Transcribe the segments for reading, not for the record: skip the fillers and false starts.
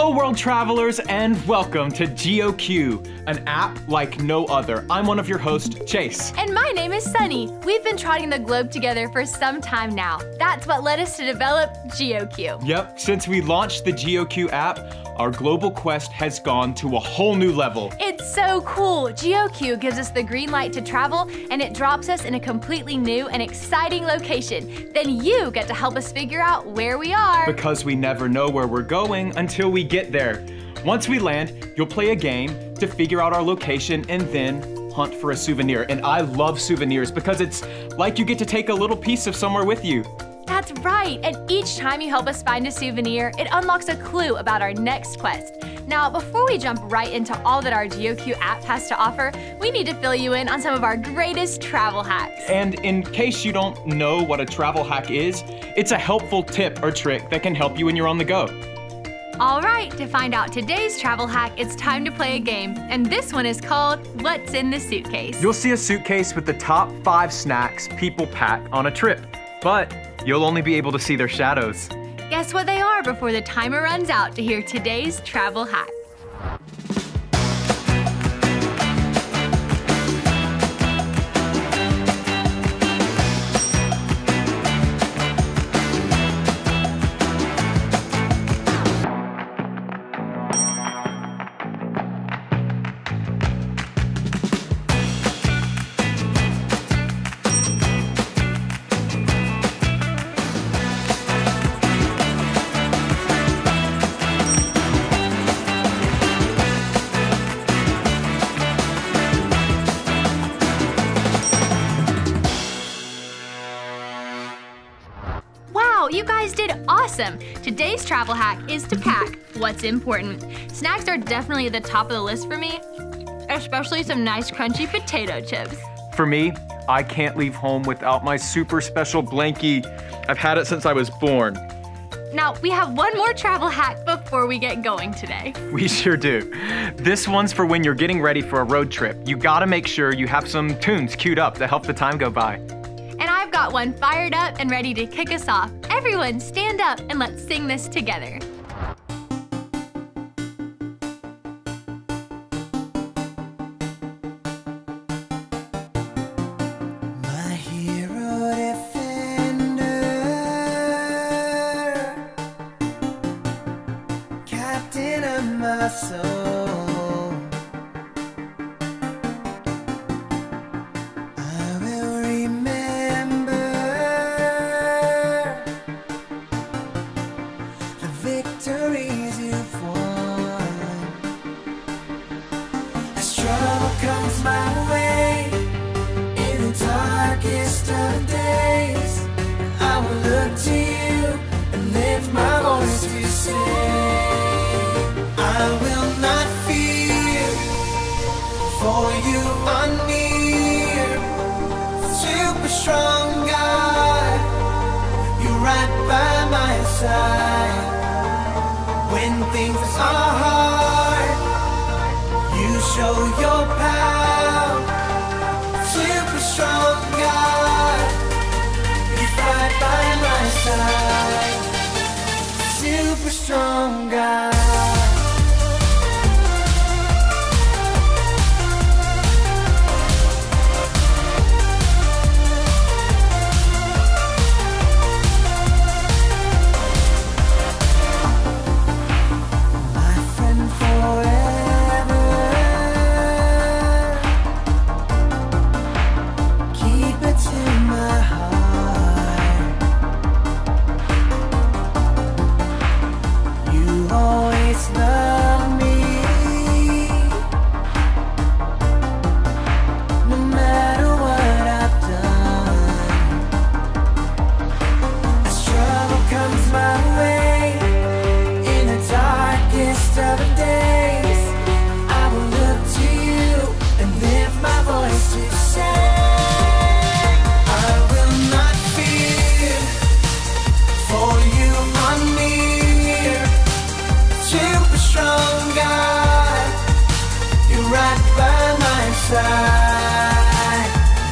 Hello world travelers and welcome to GeoQ, an app like no other. I'm one of your hosts, Chase. And my name is Sunny. We've been trotting the globe together for some time now. That's what led us to develop GeoQ. Yep, since we launched the GeoQ app, our global quest has gone to a whole new level. It's so cool. GeoQ gives us the green light to travel, and it drops us in a completely new and exciting location. Then you get to help us figure out where we are. Because we never know where we're going until we get there. Once we land, you'll play a game to figure out our location and then hunt for a souvenir. And I love souvenirs because it's like you get to take a little piece of somewhere with you. That's right, and each time you help us find a souvenir, it unlocks a clue about our next quest. Now, before we jump right into all that our GeoQ app has to offer, we need to fill you in on some of our greatest travel hacks. And in case you don't know what a travel hack is, it's a helpful tip or trick that can help you when you're on the go. All right, to find out today's travel hack, it's time to play a game. And this one is called What's in the Suitcase? You'll see a suitcase with the top 5 snacks people pack on a trip, but you'll only be able to see their shadows. Guess what they are before the timer runs out to hear today's travel hack. You guys did awesome! Today's travel hack is to pack what's important. Snacks are definitely at the top of the list for me, especially some nice crunchy potato chips. For me, I can't leave home without my super special blankie. I've had it since I was born. Now, we have one more travel hack before we get going today. We sure do. This one's for when you're getting ready for a road trip. You gotta make sure you have some tunes queued up to help the time go by. And I've got one fired up and ready to kick us off. Everyone stand up and let's sing this together. My hero defender, captain of my soul. For you are near, super strong God, you're right by my side. When things are hard, you show your power. Super strong God, you're right by my side. Super strong God.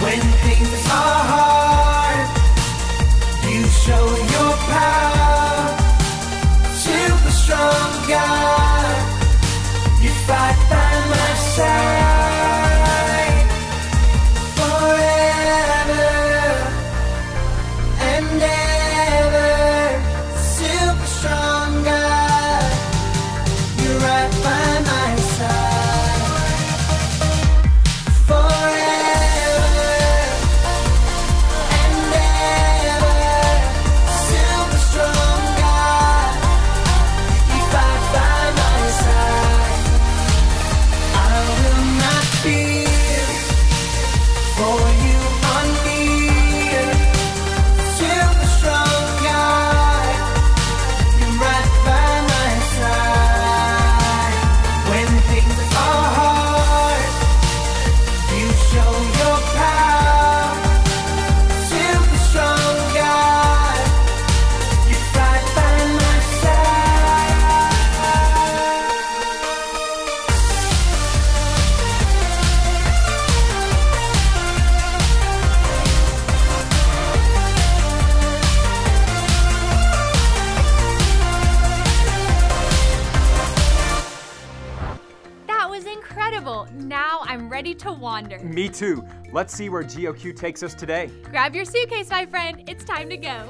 When things are hard, you show your power. Super strong God. wonder. Me too. Let's see where GeoQ takes us today. Grab your suitcase, my friend. It's time to go.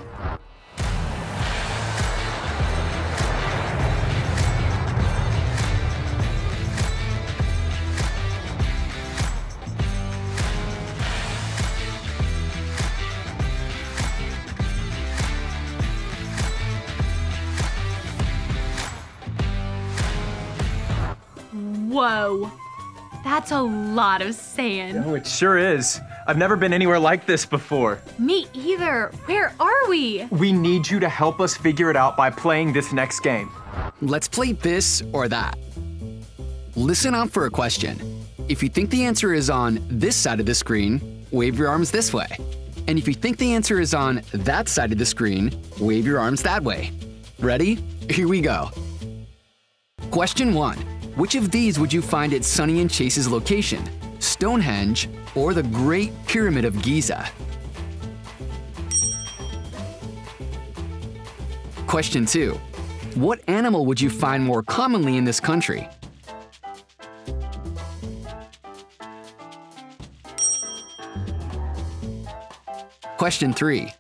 Whoa, that's a lot of sand. Oh, it sure is. I've never been anywhere like this before. Me either. Where are we? We need you to help us figure it out by playing this next game. Let's play this or that. Listen out for a question. If you think the answer is on this side of the screen, wave your arms this way. And if you think the answer is on that side of the screen, wave your arms that way. Ready? Here we go. Question 1. Which of these would you find at Sonny and Chase's location? Stonehenge or the Great Pyramid of Giza? Question 2. What animal would you find more commonly in this country? Question 3.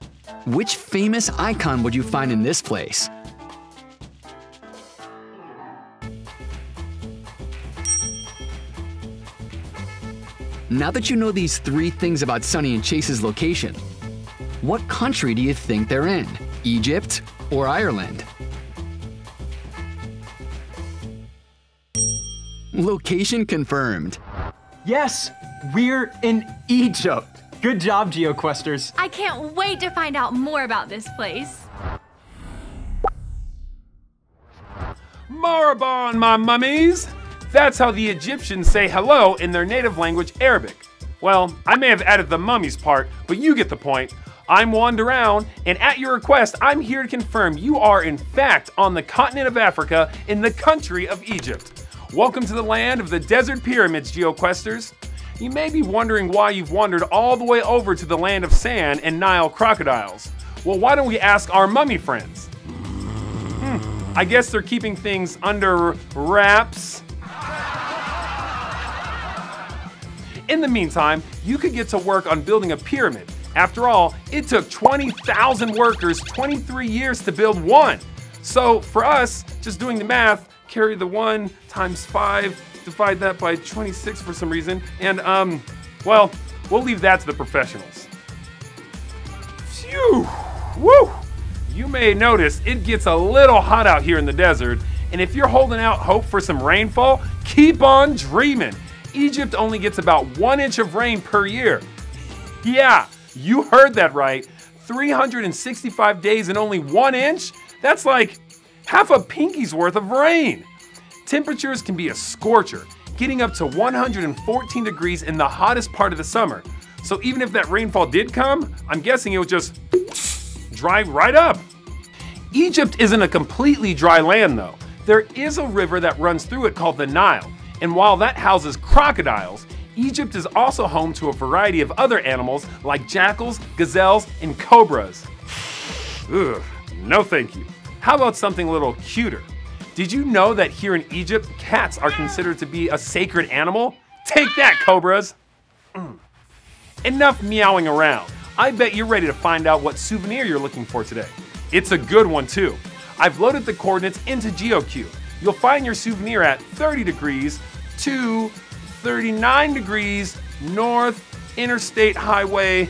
Which famous icon would you find in this place? Now that you know these 3 things about Sonny and Chase's location, what country do you think they're in? Egypt or Ireland? Location confirmed. Yes, we're in Egypt. Good job, GeoQuesters. I can't wait to find out more about this place. Marhaban, my mummies! That's how the Egyptians say hello in their native language, Arabic. Well, I may have added the mummies part, but you get the point. I'm Wanda Round, and at your request, I'm here to confirm you are in fact on the continent of Africa in the country of Egypt. Welcome to the land of the desert pyramids, GeoQuesters. You may be wondering why you've wandered all the way over to the land of sand and Nile crocodiles. Well, why don't we ask our mummy friends? I guess they're keeping things under wraps. In the meantime, you could get to work on building a pyramid. After all, it took 20,000 workers 23 years to build one. So for us, just doing the math, carry the 1 times 5, divide that by 26 for some reason, and well, we'll leave that to the professionals. Phew! Woo! You may notice it gets a little hot out here in the desert, and if you're holding out hope for some rainfall, keep on dreaming. Egypt only gets about 1 inch of rain per year. Yeah, you heard that right. 365 days and only 1 inch? That's like half a pinky's worth of rain. Temperatures can be a scorcher, getting up to 114 degrees in the hottest part of the summer. So even if that rainfall did come, I'm guessing it would just dry right up. Egypt isn't a completely dry land though. There is a river that runs through it called the Nile. And while that houses crocodiles, Egypt is also home to a variety of other animals like jackals, gazelles, and cobras. Ugh, no thank you. How about something a little cuter? Did you know that here in Egypt, cats are considered to be a sacred animal? Take that, cobras! Enough meowing around. I bet you're ready to find out what souvenir you're looking for today. It's a good one too. I've loaded the coordinates into GeoQ. You'll find your souvenir at 30 degrees to 39 degrees north Interstate Highway.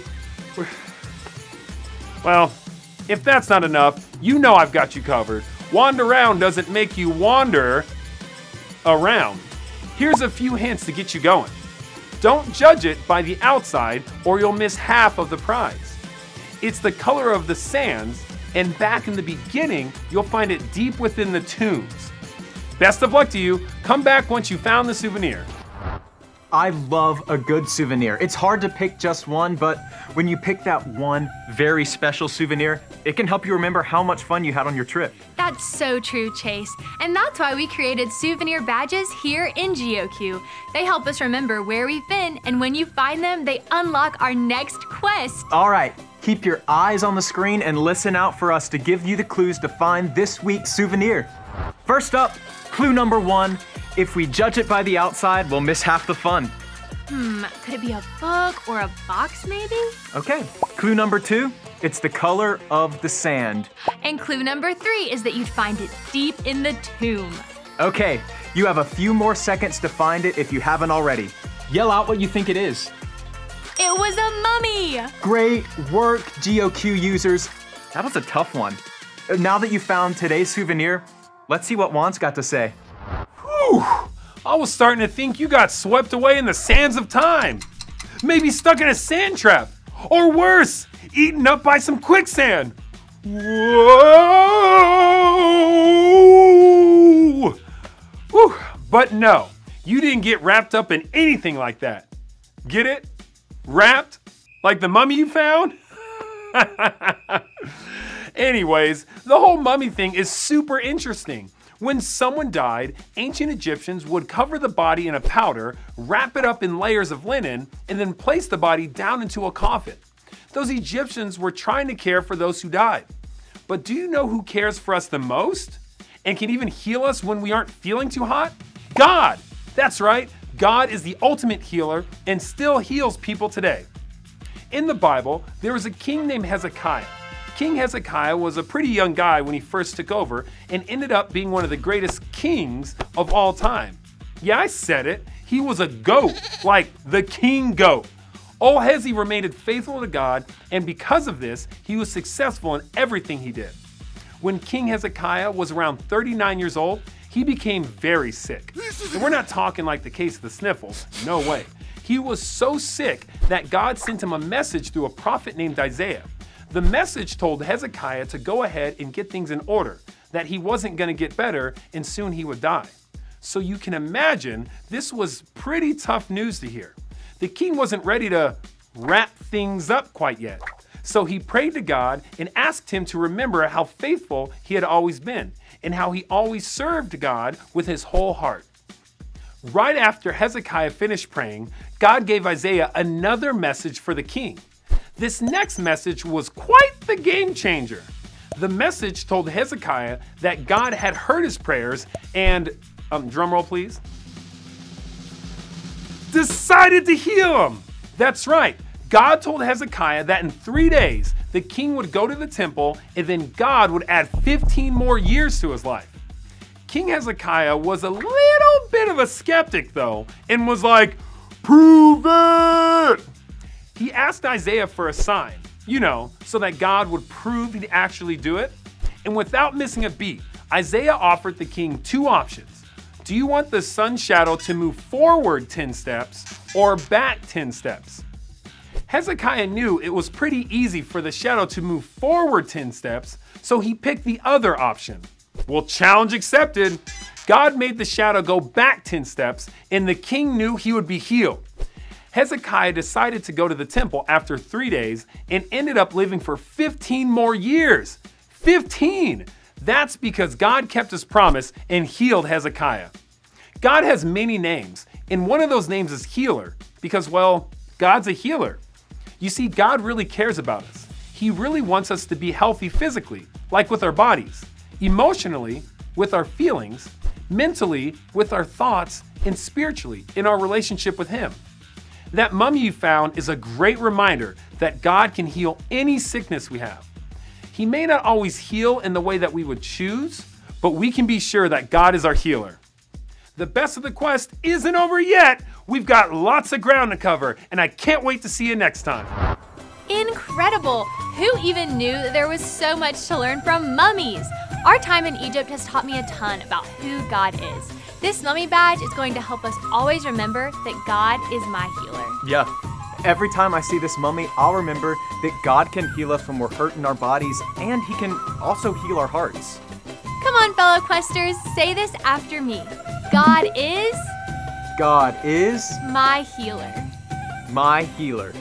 Well, if that's not enough, you know I've got you covered. Wander around doesn't make you wander around. Here's a few hints to get you going. Don't judge it by the outside or you'll miss half of the prize. It's the color of the sands, and back in the beginning, you'll find it deep within the tombs. Best of luck to you. Come back once you found the souvenir. I love a good souvenir. It's hard to pick just one, but when you pick that one very special souvenir, it can help you remember how much fun you had on your trip. That's so true, Chase. And that's why we created souvenir badges here in GeoQ. They help us remember where we've been, and when you find them, they unlock our next quest. All right, keep your eyes on the screen and listen out for us to give you the clues to find this week's souvenir. First up, clue number 1. If we judge it by the outside, we'll miss half the fun. Could it be a book or a box maybe? Okay, clue number 2, it's the color of the sand. And clue number 3 is that you'd find it deep in the tomb. Okay, you have a few more seconds to find it if you haven't already. Yell out what you think it is. It was a mummy! Great work, GeoQ users. That was a tough one. Now that you found today's souvenir, let's see what Juan's got to say. Whew! I was starting to think you got swept away in the sands of time. Maybe stuck in a sand trap. Or worse, eaten up by some quicksand. Whoa! Whew. But no, you didn't get wrapped up in anything like that. Get it? Wrapped? Like the mummy you found? Anyways, the whole mummy thing is super interesting. When someone died, ancient Egyptians would cover the body in a powder, wrap it up in layers of linen, and then place the body down into a coffin. Those Egyptians were trying to care for those who died. But do you know who cares for us the most? And can even heal us when we aren't feeling too hot? God! That's right, God is the ultimate healer and still heals people today. In the Bible, there was a king named Hezekiah. King Hezekiah was a pretty young guy when he first took over and ended up being one of the greatest kings of all time. Yeah, I said it. He was a goat, like the king goat. Old Hezi remained faithful to God, and because of this, he was successful in everything he did. When King Hezekiah was around 39 years old, he became very sick. And we're not talking like the case of the sniffles, no way. He was so sick that God sent him a message through a prophet named Isaiah. The message told Hezekiah to go ahead and get things in order, that he wasn't going to get better and soon he would die. So you can imagine this was pretty tough news to hear. The king wasn't ready to wrap things up quite yet. So he prayed to God and asked him to remember how faithful he had always been and how he always served God with his whole heart. Right after Hezekiah finished praying, God gave Isaiah another message for the king. This next message was quite the game changer. The message told Hezekiah that God had heard his prayers and, drum roll please, decided to heal him. That's right. God told Hezekiah that in 3 days, the king would go to the temple and then God would add 15 more years to his life. King Hezekiah was a little bit of a skeptic though, and was like, prove it! He asked Isaiah for a sign, so that God would prove he'd actually do it. And without missing a beat, Isaiah offered the king 2 options. Do you want the sun's shadow to move forward 10 steps or back 10 steps? Hezekiah knew it was pretty easy for the shadow to move forward 10 steps, so he picked the other option. Well, challenge accepted. God made the shadow go back 10 steps, and the king knew he would be healed. Hezekiah decided to go to the temple after 3 days and ended up living for 15 more years. 15! That's because God kept his promise and healed Hezekiah. God has many names, and one of those names is healer, because, well, God's a healer. You see, God really cares about us. He really wants us to be healthy physically, like with our bodies, emotionally, with our feelings, mentally, with our thoughts, and spiritually, in our relationship with Him. That mummy you found is a great reminder that God can heal any sickness we have. He may not always heal in the way that we would choose, but we can be sure that God is our healer. The best of the quest isn't over yet. We've got lots of ground to cover, and I can't wait to see you next time. Incredible! Who even knew that there was so much to learn from mummies? Our time in Egypt has taught me a ton about who God is. This mummy badge is going to help us always remember that God is my healer. Yeah. Every time I see this mummy, I'll remember that God can heal us when we're hurt in our bodies, and He can also heal our hearts. Come on, fellow questers, say this after me. God is my healer. My healer.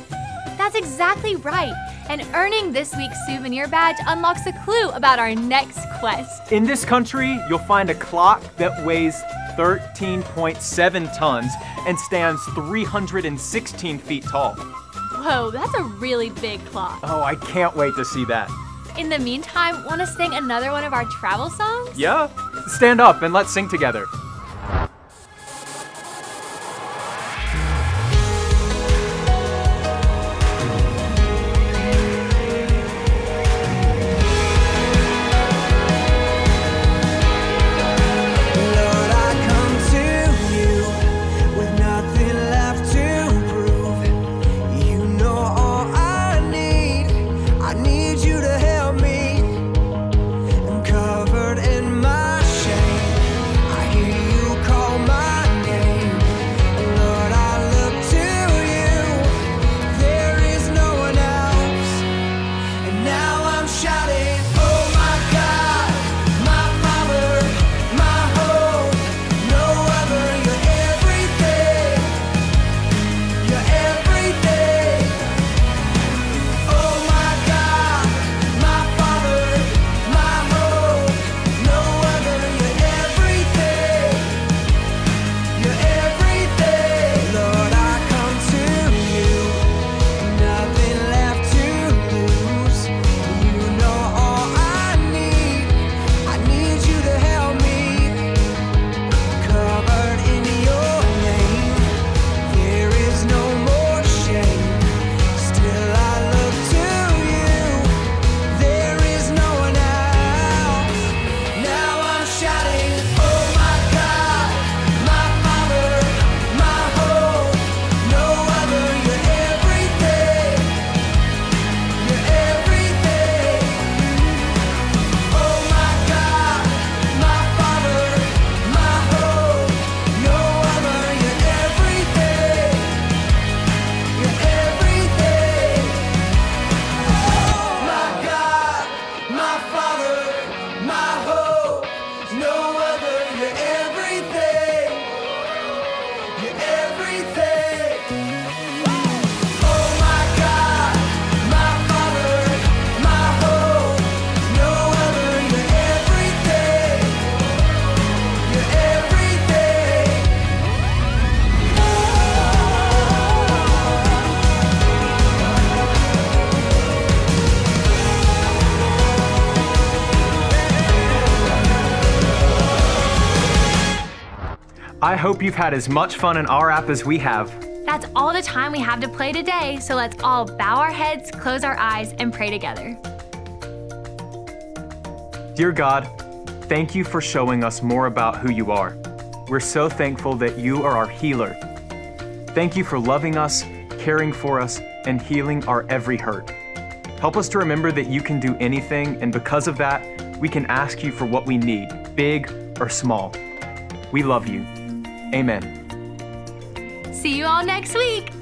That's exactly right. And earning this week's souvenir badge unlocks a clue about our next quest. In this country, you'll find a clock that weighs 13.7 tons and stands 316 feet tall. Whoa, that's a really big clock. Oh, I can't wait to see that. In the meantime, want to sing another one of our travel songs? Yeah. Stand up and let's sing together. I hope you've had as much fun in our app as we have. That's all the time we have to play today, so let's all bow our heads, close our eyes, and pray together. Dear God, thank you for showing us more about who you are. We're so thankful that you are our healer. Thank you for loving us, caring for us, and healing our every hurt. Help us to remember that you can do anything, and because of that, we can ask you for what we need, big or small. We love you. Amen. See you all next week.